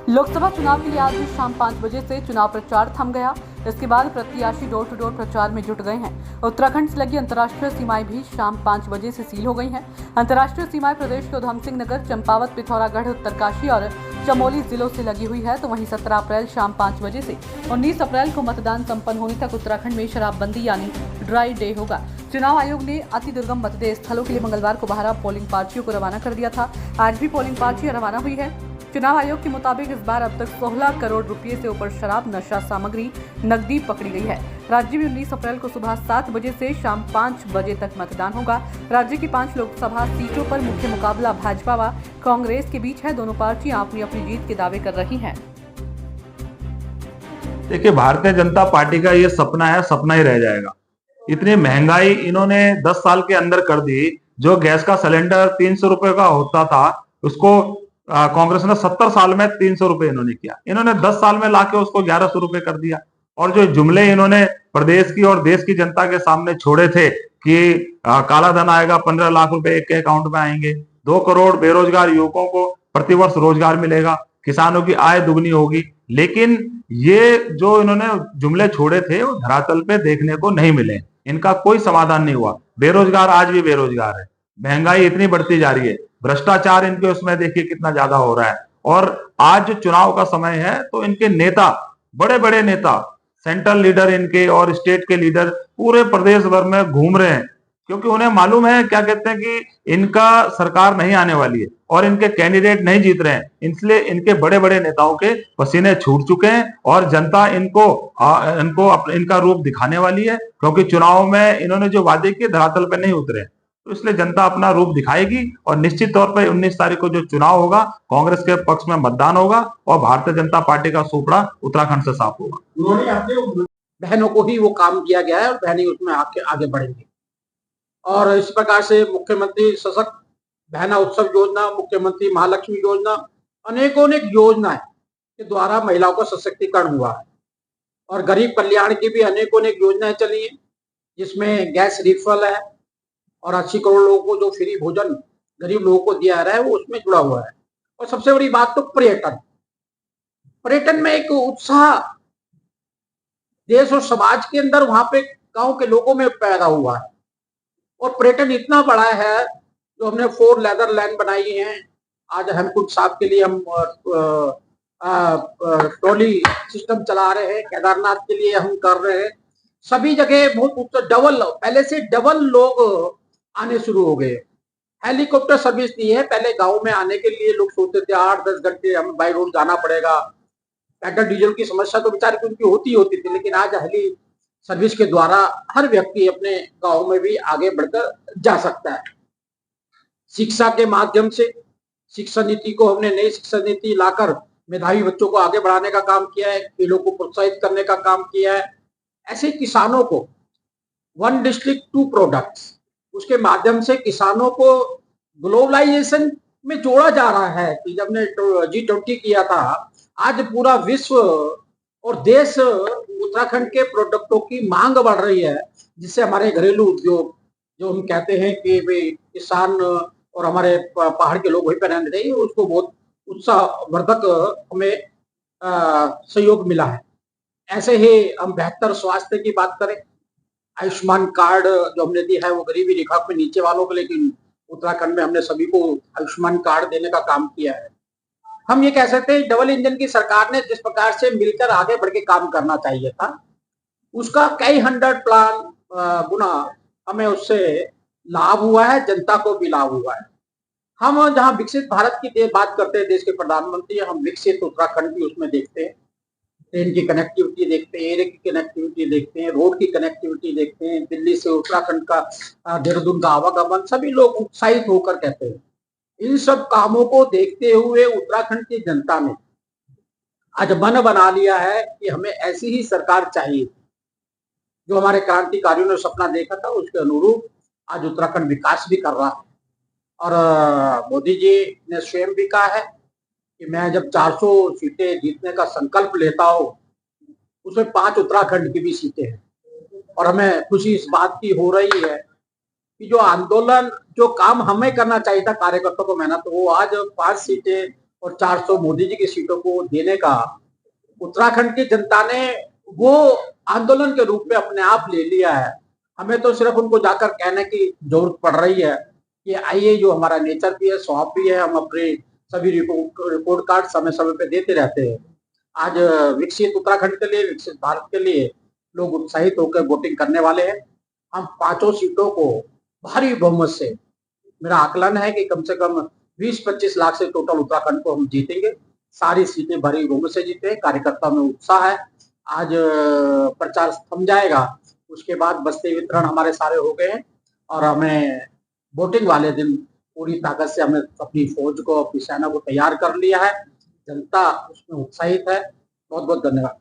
लोकसभा चुनाव के लिए आज भी शाम 5 बजे से चुनाव प्रचार थम गया। इसके बाद प्रत्याशी डोर टू डोर प्रचार में जुट गए हैं। उत्तराखंड से लगी अंतर्राष्ट्रीय सीमाएं भी शाम 5 बजे से सील हो गई हैं। अंतर्राष्ट्रीय सीमाएं प्रदेश के उधम सिंह नगर, चंपावत, पिथौरागढ़, उत्तरकाशी और चमोली जिलों से लगी हुई है। तो वहीं 17 अप्रैल शाम 5 बजे से 19 अप्रैल को मतदान संपन्न होने तक उत्तराखंड में शराबबंदी यानी ड्राई डे होगा। चुनाव आयोग ने अति दुर्गम मतदेय स्थलों के लिए मंगलवार को 12 पोलिंग पार्टियों को रवाना कर दिया था। आज भी पोलिंग पार्टियां रवाना हुई है। चुनाव आयोग के मुताबिक इस बार अब तक 16 करोड़ रुपए से ऊपर शराब, नशा सामग्री, नकदी पकड़ी गई है। राज्य में 19 अप्रैल को सुबह 7 बजे से शाम 5 बजे तक मतदान होगा। राज्य की 5 लोकसभा सीटों पर मुख्य मुकाबला भाजपा व कांग्रेस के बीच है। दोनों पार्टियां अपनी अपनी जीत के दावे कर रही हैं। देखिए, भारतीय जनता पार्टी का ये सपना है, सपना ही रह जाएगा। इतनी महंगाई इन्होंने 10 साल के अंदर कर दी। जो गैस का सिलेंडर 300 रुपए का होता था, उसको कांग्रेस ने 70 साल में 300 रुपए इन्होंने किया। इन्होंने 10 साल में लाके उसको 1100 रुपए कर दिया। और जो जुमले इन्होंने प्रदेश की और देश की जनता के सामने छोड़े थे कि काला धन आएगा, 15 लाख रुपए एक के अकाउंट में आएंगे, 2 करोड़ बेरोजगार युवकों को प्रतिवर्ष रोजगार मिलेगा, किसानों की आय दुगनी होगी, लेकिन ये जो इन्होंने जुमले छोड़े थे वो धरातल पे देखने को नहीं मिले। इनका कोई समाधान नहीं हुआ। बेरोजगार आज भी बेरोजगार है, महंगाई इतनी बढ़ती जा रही है, भ्रष्टाचार इनके उसमें देखिए कितना ज्यादा हो रहा है। और आज जो चुनाव का समय है तो इनके नेता, बड़े बड़े नेता, सेंट्रल लीडर इनके और स्टेट के लीडर पूरे प्रदेश भर में घूम रहे हैं, क्योंकि उन्हें मालूम है, क्या कहते हैं, कि इनका सरकार नहीं आने वाली है और इनके कैंडिडेट नहीं जीत रहे हैं। इसलिए इनके बड़े बड़े नेताओं के पसीने छूट चुके हैं और जनता इनका रूप दिखाने वाली है, क्योंकि चुनाव में इन्होंने जो वादे किए धरातल पर नहीं उतरे। तो इसलिए जनता अपना रूप दिखाएगी और निश्चित तौर पर 19 तारीख को जो चुनाव होगा, कांग्रेस के पक्ष में मतदान होगा और भारतीय जनता पार्टी का सुपड़ा उत्तराखंड से साफ होगा। उन्होंने अपने बहनों को ही वो काम किया गया है और बहनें उसमें आगे बढ़ेंगी। और इस प्रकार से मुख्यमंत्री सशक्त बहना उत्सव योजना, मुख्यमंत्री महालक्ष्मी योजना, अनेकों योजनाएं के द्वारा महिलाओं का सशक्तिकरण हुआ है। और गरीब कल्याण की भी अनेकों योजनाएं चली हैं, जिसमें गैस रिफिल है और 80 करोड़ लोगों को जो फ्री भोजन गरीब लोगों को दिया जा रहा है वो उसमें जुड़ा हुआ है। और सबसे बड़ी बात तो पर्यटन में एक उत्साह देश और समाज के अंदर, वहां पे गांव के लोगों में पैदा हुआ है। और पर्यटन इतना बड़ा है, जो हमने 4 लेदर लाइन बनाई है। आज हेमकुंड साहब के लिए हम ट्रॉली सिस्टम चला रहे हैं, केदारनाथ के लिए हम कर रहे हैं। सभी जगह बहुत पहले से डबल लोग आने शुरू हो गए। हेलीकॉप्टर सर्विस दी है। पहले गांव में आने के लिए लोग सोचते थे 8-10 घंटे हमें बाई रोड जाना पड़ेगा। पेट्रोल डीजल की समस्या तो बेचारे की उनकी होती थी, लेकिन आज हेली सर्विस के द्वारा हर व्यक्ति अपने गांव में भी आगे बढ़कर जा सकता है। शिक्षा के माध्यम से शिक्षा नीति को हमने नई शिक्षा नीति लाकर मेधावी बच्चों को आगे बढ़ाने का काम किया है, खेलों को प्रोत्साहित करने का काम किया है। ऐसे किसानों को 1 डिस्ट्रिक्ट 2 प्रोडक्ट्स, उसके माध्यम से किसानों को ग्लोबलाइजेशन में जोड़ा जा रहा है। कि जब ने G20 किया था, आज पूरा विश्व और देश उत्तराखंड के प्रोडक्टों की मांग बढ़ रही है, जिससे हमारे घरेलू उद्योग, जो हम कहते हैं कि भाई किसान और हमारे पहाड़ के लोग वहीं पर रहने चाहिए, उसको बहुत उत्साहवर्धक हमें सहयोग मिला है। ऐसे ही हम बेहतर स्वास्थ्य की बात करें, आयुष्मान कार्ड जो हमने दिया है वो गरीबी रेखा के नीचे वालों को, लेकिन उत्तराखंड में हमने सभी को आयुष्मान कार्ड देने का काम किया है। हम ये कह सकते हैं डबल इंजन की सरकार ने जिस प्रकार से मिलकर आगे बढ़ के काम करना चाहिए था, उसका कई 100 प्लान गुना हमें उससे लाभ हुआ है, जनता को भी लाभ हुआ है। हम जहां विकसित भारत की बात करते हैं, देश के प्रधानमंत्री, हम विकसित उत्तराखंड भी उसमें देखते हैं। ट्रेन की कनेक्टिविटी देखते हैं, एयर की कनेक्टिविटी देखते हैं, रोड की कनेक्टिविटी देखते हैं, दिल्ली से उत्तराखंड का देहरादून का आवागमन, सभी लोग उत्साहित होकर कहते हैं। इन सब कामों को देखते हुए उत्तराखंड की जनता ने आज मन बना लिया है कि हमें ऐसी ही सरकार चाहिए। जो हमारे क्रांतिकारियों ने सपना देखा था, उसके अनुरूप आज उत्तराखंड विकास भी कर रहा है। और मोदी जी ने स्वयं भी कहा है कि मैं जब 400 सीटें जीतने का संकल्प लेता हूं, उसमें 5 उत्तराखंड की भी सीटें हैं। और हमें खुशी इस बात की हो रही है कि जो आंदोलन, जो काम हमें करना चाहिए था कार्यकर्ताओं को मेहनत, वो आज 5 सीटें और 400 मोदी जी की सीटों को देने का उत्तराखंड की जनता ने वो आंदोलन के रूप में अपने आप ले लिया है। हमें तो सिर्फ उनको जाकर कहने की जरूरत पड़ रही है कि आइए, जो हमारा नेचर भी है, स्वभाव भी है, हम अपने सभी रिपोर्ट कार्ड समय समय पे देते रहते हैं। आज विकसित उत्तराखंड के लिए, विकसित भारत के लिए लोग उत्साहित होकर वोटिंग करने वाले हैं। हम पांचों सीटों को भारी बहुमत से, मेरा आकलन है कि कम से कम 20-25 लाख से टोटल उत्तराखंड को हम जीतेंगे। सारी सीटें भारी बहुमत से जीते। कार्यकर्ता में उत्साह है। आज प्रचार थम जाएगा, उसके बाद बस्ते वितरण हमारे सारे हो गए हैं और हमें वोटिंग वाले दिन पूरी ताकत से हमने अपनी फौज को, अपनी सेना को तैयार कर लिया है। जनता उसमें उत्साहित है। बहुत बहुत धन्यवाद।